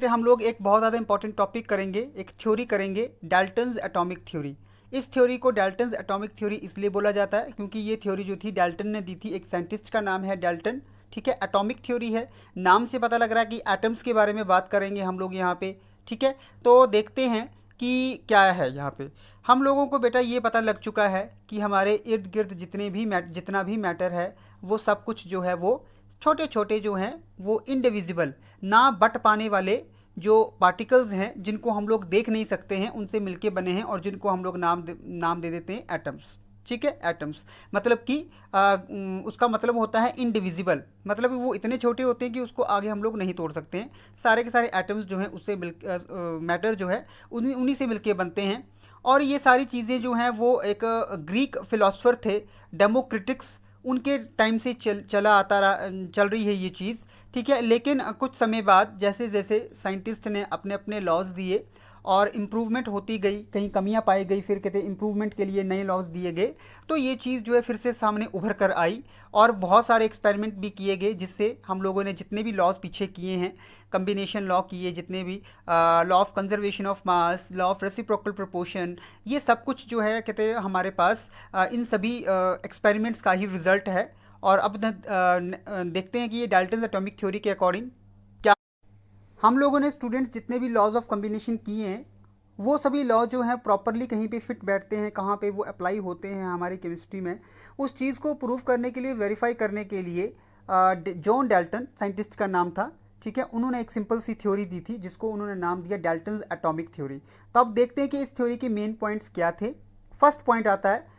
कहते हैं हम लोग एक बहुत ज़्यादा इंपॉर्टेंट टॉपिक करेंगे, एक थ्योरी करेंगे, डाल्टन्स एटॉमिक थ्योरी। इस थ्योरी को डाल्टन्स एटॉमिक थ्योरी इसलिए बोला जाता है क्योंकि ये थ्योरी जो थी डाल्टन ने दी थी। एक साइंटिस्ट का नाम है डाल्टन, ठीक है। एटॉमिक थ्योरी है, नाम से पता लग रहा है कि एटम्स के बारे में बात करेंगे हम लोग यहाँ पे, ठीक है। तो देखते हैं कि क्या है यहाँ पे। हम लोगों को बेटा ये पता लग चुका है कि हमारे इर्द गिर्द जितना भी मैटर है वो सब कुछ जो है वो छोटे छोटे जो हैं वो इंडिविजिबल ना बट पाने वाले जो पार्टिकल्स हैं जिनको हम लोग देख नहीं सकते हैं उनसे मिलके बने हैं और जिनको हम लोग नाम दे देते हैं एटम्स, ठीक है। एटम्स मतलब कि उसका मतलब होता है इनडिविजिबल, मतलब वो इतने छोटे होते हैं कि उसको आगे हम लोग नहीं तोड़ सकते हैं। सारे के सारे एटम्स जो हैं उससे मैटर जो है उन्हीं से मिलके बनते हैं। और ये सारी चीज़ें जो हैं वो एक ग्रीक फिलोसफर थे डेमोक्रिटिक्स, उनके टाइम से चल रही है ये चीज़, ठीक है। लेकिन कुछ समय बाद जैसे जैसे साइंटिस्ट ने अपने अपने लॉज दिए और इम्प्रूवमेंट होती गई, कहीं कमियां पाई गई, फिर कहते इम्प्रूवमेंट के लिए नए लॉज दिए गए, तो ये चीज़ जो है फिर से सामने उभर कर आई और बहुत सारे एक्सपेरिमेंट भी किए गए जिससे हम लोगों ने जितने भी लॉज पीछे किए हैं, कम्बिनेशन लॉ किए, जितने भी law of conservation of mass, law of reciprocal proportion, ये सब कुछ जो है कहते हैं हमारे पास इन सभी एक्सपेरिमेंट्स का ही रिजल्ट है। और अब देखते हैं कि ये डाल्टन एटॉमिक थ्योरी के अकॉर्डिंग क्या हम लोगों ने स्टूडेंट्स जितने भी लॉज ऑफ कम्बिनेशन किए हैं वो सभी लॉ जो हैं प्रॉपरली कहीं पे फिट बैठते हैं, कहाँ पे वो अप्लाई होते हैं हमारी केमिस्ट्री में। उस चीज़ को प्रूव करने के लिए, वेरीफाई करने के लिए जॉन डाल्टन साइंटिस्ट का नाम था, ठीक है। उन्होंने एक सिंपल सी थ्योरी दी थी जिसको उन्होंने नाम दिया डाल्टन्स एटॉमिक थ्योरी। तो अब देखते हैं कि इस थ्योरी के मेन पॉइंट्स क्या थे। फर्स्ट पॉइंट आता है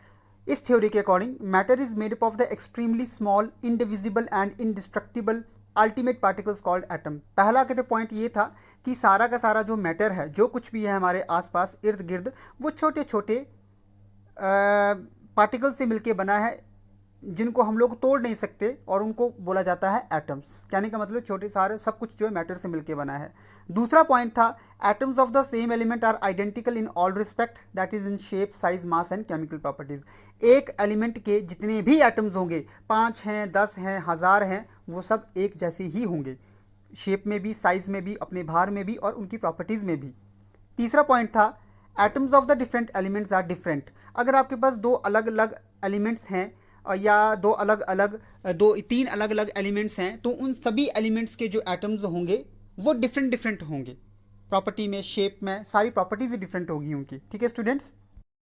इस थ्योरी के according, matter is made up of the extremely small indivisible and indestructible ultimate particles called atom. पहला कहते पॉइंट ये था कि सारा का सारा जो मैटर है, जो कुछ भी है हमारे आसपास इर्द गिर्द, वो छोटे छोटे पार्टिकल से मिलके बना है जिनको हम लोग तोड़ नहीं सकते और उनको बोला जाता है एटम्स। कहने का मतलब छोटे सारे सब कुछ जो है मैटर से मिलके बना है। दूसरा पॉइंट था atoms of the same element are identical in all respect, that is in shape, size, mass and chemical properties. एक एलिमेंट के जितने भी एटम्स होंगे, 5 हैं, 10 हैं, 1000 हैं, वो सब एक जैसे ही होंगे, शेप में भी, साइज में भी, अपने भार में भी और उनकी प्रॉपर्टीज में भी। तीसरा पॉइंट था atoms of the different elements are different. अगर आपके पास दो अलग अलग एलिमेंट्स हैं या तीन अलग अलग एलिमेंट्स हैं तो उन सभी एलिमेंट्स के जो एटम्स होंगे वो डिफरेंट डिफरेंट होंगे, प्रॉपर्टी में, शेप में, सारी प्रॉपर्टीज डिफरेंट होगी उनकी, ठीक है स्टूडेंट्स।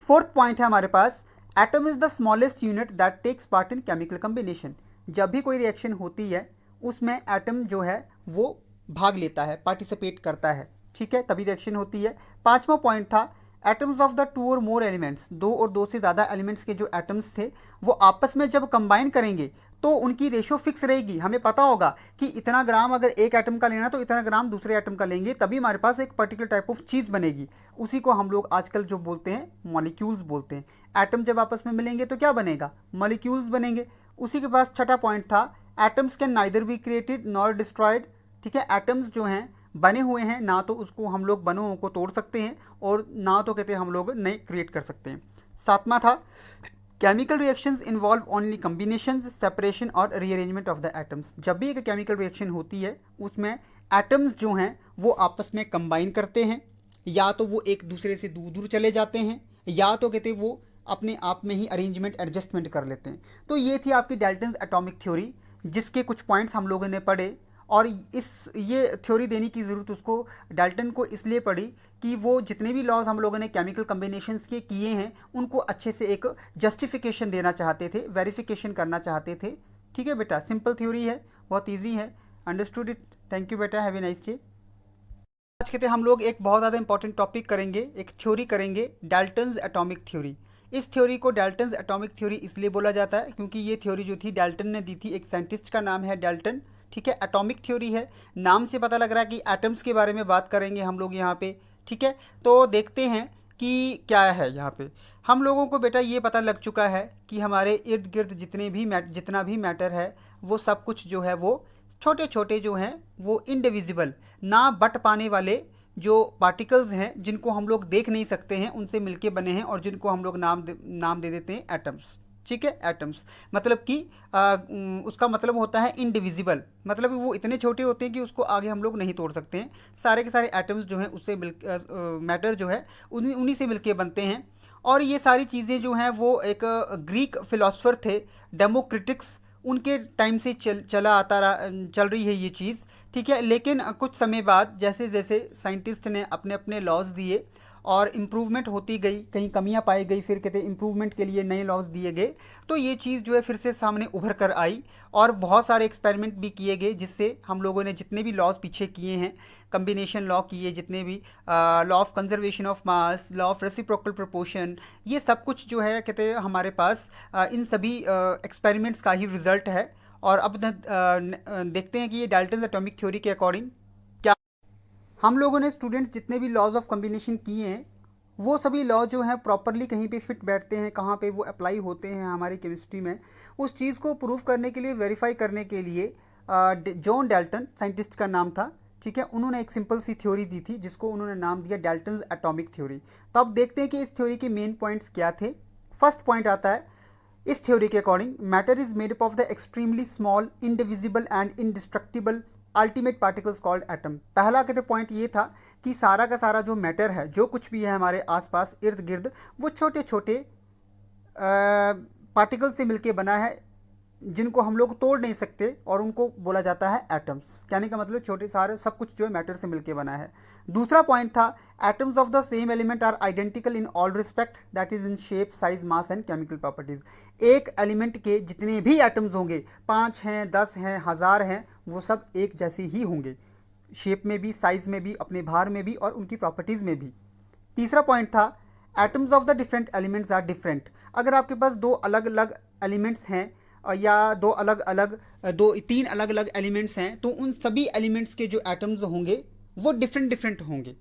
फोर्थ पॉइंट है हमारे पास atom is the smallest unit that takes part in chemical combination. जब भी कोई रिएक्शन होती है उसमें एटम जो है वो भाग लेता है, पार्टिसिपेट करता है, ठीक है, तभी रिएक्शन होती है। पांचवा पॉइंट था एटम्स ऑफ द 2 और मोर एलिमेंट्स, 2 और 2 से ज़्यादा एलिमेंट्स के जो एटम्स थे वो आपस में जब कंबाइन करेंगे तो उनकी रेशो फिक्स रहेगी। हमें पता होगा कि इतना ग्राम अगर एक एटम का लेना तो इतना ग्राम दूसरे एटम का लेंगे, तभी हमारे पास एक पर्टिकुलर टाइप ऑफ चीज़ बनेगी। उसी को हम लोग आजकल जो बोलते हैं मॉलिक्यूल्स बोलते हैं। एटम जब आपस में मिलेंगे तो क्या बनेगा, मॉलिक्यूल्स बनेंगे। उसी के पास छठा पॉइंट था atoms can neither be created nor destroyed, ठीक है। एटम्स जो हैं बने हुए हैं, ना तो उसको हम लोग बने हुए को तोड़ सकते हैं और ना तो कहते हैं हम लोग नए क्रिएट कर सकते हैं। सातवां था chemical reactions involve only combinations, separation और रीअरेंजमेंट ऑफ द एटम्स। जब भी एक केमिकल रिएक्शन होती है उसमें एटम्स जो हैं वो आपस में कंबाइन करते हैं, या तो वो एक दूसरे से दूर दूर चले जाते हैं या तो कहते हैं वो अपने आप में ही अरेंजमेंट एडजस्टमेंट कर लेते हैं। तो ये थी आपकी डाल्टन्स एटॉमिक थ्योरी, जिसके कुछ पॉइंट्स हम लोगों ने पढ़े। और ये थ्योरी देने की ज़रूरत उसको डाल्टन को इसलिए पड़ी कि वो जितने भी लॉज हम लोगों ने केमिकल कम्बिनेशंस के किए हैं उनको अच्छे से एक जस्टिफिकेशन देना चाहते थे, वेरिफिकेशन करना चाहते थे, ठीक है बेटा। सिंपल थ्योरी है, बहुत ईजी है, अंडरस्टूड इट। थैंक यू बेटा, हैव ए नाइस डे। आज कहते हम लोग एक बहुत ज़्यादा इंपॉर्टेंट टॉपिक करेंगे, एक थ्योरी करेंगे, डाल्टन्स एटॉमिक थ्योरी। इस थ्योरी को डाल्टन्स एटॉमिक थ्योरी इसलिए बोला जाता है क्योंकि ये थ्योरी जो थी डाल्टन ने दी थी। एक साइंटिस्ट का नाम है डाल्टन, ठीक है। एटॉमिक थ्योरी है, नाम से पता लग रहा है कि एटम्स के बारे में बात करेंगे हम लोग यहाँ पे, ठीक है। तो देखते हैं कि क्या है यहाँ पे। हम लोगों को बेटा ये पता लग चुका है कि हमारे इर्द गिर्द जितना भी मैटर है वो सब कुछ जो है वो छोटे छोटे जो हैं वो इंडिविजिबल ना बट पाने वाले जो पार्टिकल्स हैं जिनको हम लोग देख नहीं सकते हैं उनसे मिलके बने हैं और जिनको हम लोग नाम दे देते हैं एटम्स, ठीक है। एटम्स मतलब कि उसका मतलब होता है इनडिविजिबल, मतलब वो इतने छोटे होते हैं कि उसको आगे हम लोग नहीं तोड़ सकते हैं। सारे के सारे एटम्स जो हैं उससे मिल मैटर जो है उन्हीं से मिलके बनते हैं। और ये सारी चीज़ें जो हैं वो एक ग्रीक फिलोसफर थे डेमोक्रिटिक्स, उनके टाइम से चल रही है ये चीज़, ठीक है। लेकिन कुछ समय बाद जैसे जैसे साइंटिस्ट ने अपने अपने लॉज दिए और इम्प्रूवमेंट होती गई, कहीं कमियां पाई गई, फिर कहते इम्प्रूवमेंट के लिए नए लॉज दिए गए, तो ये चीज़ जो है फिर से सामने उभर कर आई और बहुत सारे एक्सपेरिमेंट भी किए गए, जिससे हम लोगों ने जितने भी लॉज पीछे किए हैं, कम्बिनेशन लॉ किए जितने भी, law of conservation of mass, law of reciprocal proportion, ये सब कुछ जो है कहते हैं हमारे पास इन सभी एक्सपेरिमेंट्स का ही रिजल्ट है। और अब देखते हैं कि ये डाल्टन एटॉमिक थ्योरी के अकॉर्डिंग क्या हम लोगों ने स्टूडेंट्स जितने भी लॉज ऑफ कम्बिनेशन किए हैं वो सभी लॉ जो हैं प्रॉपरली कहीं पे फिट बैठते हैं, कहाँ पे वो अप्लाई होते हैं हमारी केमिस्ट्री में, उस चीज़ को प्रूव करने के लिए, वेरीफाई करने के लिए जॉन डाल्टन साइंटिस्ट का नाम था, ठीक है, उन्होंने एक सिंपल सी थ्योरी दी थी जिसको उन्होंने नाम दिया डाल्टन्स एटॉमिक थ्योरी। तो अब देखते हैं कि इस थ्योरी के मेन पॉइंट्स क्या थे। फर्स्ट पॉइंट आता है इस थ्योरी के according, matter is made up of the extremely small indivisible and indestructible ultimate particles called atom. पहला कहते पॉइंट ये था कि सारा का सारा जो मैटर है, जो कुछ भी है हमारे आसपास इर्द गिर्द, वो छोटे छोटे पार्टिकल से मिलके बना है जिनको हम लोग तोड़ नहीं सकते, और उनको बोला जाता है एटम्स। कहने का मतलब छोटे सारे सब कुछ जो है मैटर से मिलके बना है। दूसरा पॉइंट था atoms of the same element are identical in all respect, that is in shape, size, mass and chemical properties. एक एलिमेंट के जितने भी एटम्स होंगे, 5 हैं, 10 हैं, 1000 हैं, वो सब एक जैसे ही होंगे, शेप में भी, साइज में भी, अपने भार में भी और उनकी प्रॉपर्टीज में भी। तीसरा पॉइंट था atoms of the different elements are different. अगर आपके पास दो अलग अलग एलिमेंट्स हैं या तीन अलग अलग एलिमेंट्स हैं, तो उन सभी एलिमेंट्स के जो एटम्स होंगे वो डिफरेंट डिफरेंट होंगे,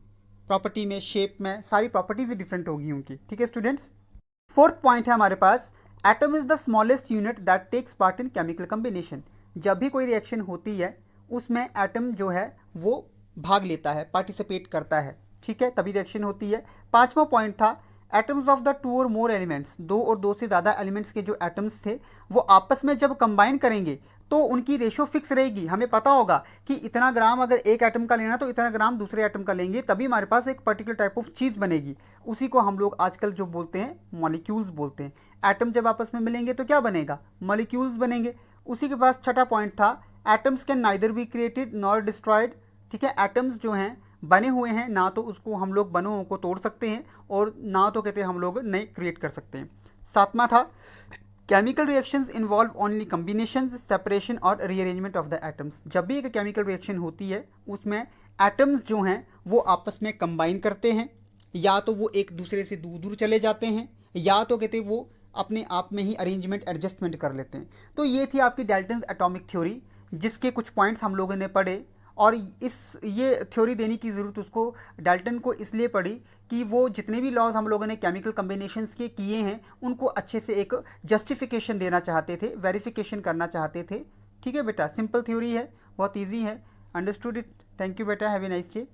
प्रॉपर्टी में, शेप में, सारी प्रॉपर्टीज डिफरेंट होगी उनकी, ठीक है स्टूडेंट्स। फोर्थ पॉइंट है हमारे पास atom is the smallest unit that takes part in chemical combination. जब भी कोई रिएक्शन होती है उसमें एटम जो है वो भाग लेता है, पार्टिसिपेट करता है, ठीक है, तभी रिएक्शन होती है। पांचवा पॉइंट था एटम्स ऑफ द 2 और मोर एलिमेंट्स, 2 और 2 से ज़्यादा एलिमेंट्स के जो एटम्स थे वो आपस में जब कंबाइन करेंगे तो उनकी रेशो फिक्स रहेगी। हमें पता होगा कि इतना ग्राम अगर एक एटम का लेना तो इतना ग्राम दूसरे एटम का लेंगे, तभी हमारे पास एक पर्टिकुलर टाइप ऑफ चीज़ बनेगी। उसी को हम लोग आजकल जो बोलते हैं मॉलिक्यूल्स बोलते हैं। एटम जब आपस में मिलेंगे तो क्या बनेगा, मॉलिक्यूल्स बनेंगे। उसी के पास छठा पॉइंट था atoms can neither be created nor destroyed, ठीक है, एटम्स जो हैं बने हुए हैं, ना तो उसको हम लोग बने हुए को तोड़ सकते हैं और ना तो कहते हैं हम लोग नए क्रिएट कर सकते हैं। सातवां था chemical reactions involve only combinations, separation और रीअरेंजमेंट ऑफ द एटम्स। जब भी एक केमिकल रिएक्शन होती है उसमें एटम्स जो हैं वो आपस में कंबाइन करते हैं, या तो वो एक दूसरे से दूर दूर चले जाते हैं, या तो कहते वो अपने आप में ही अरेंजमेंट एडजस्टमेंट कर लेते हैं। तो ये थी आपकी डाल्टन्स एटॉमिक थ्योरी, जिसके कुछ पॉइंट्स हम लोगों ने पढ़े। और ये थ्योरी देने की ज़रूरत उसको डाल्टन को इसलिए पड़ी कि वो जितने भी लॉज हम लोगों ने केमिकल कम्बिनेशंस के किए हैं उनको अच्छे से एक जस्टिफिकेशन देना चाहते थे, वेरिफिकेशन करना चाहते थे, ठीक है बेटा। सिंपल थ्योरी है, बहुत ईजी है, अंडरस्टूड इट। थैंक यू बेटा, हैव ए नाइस डे।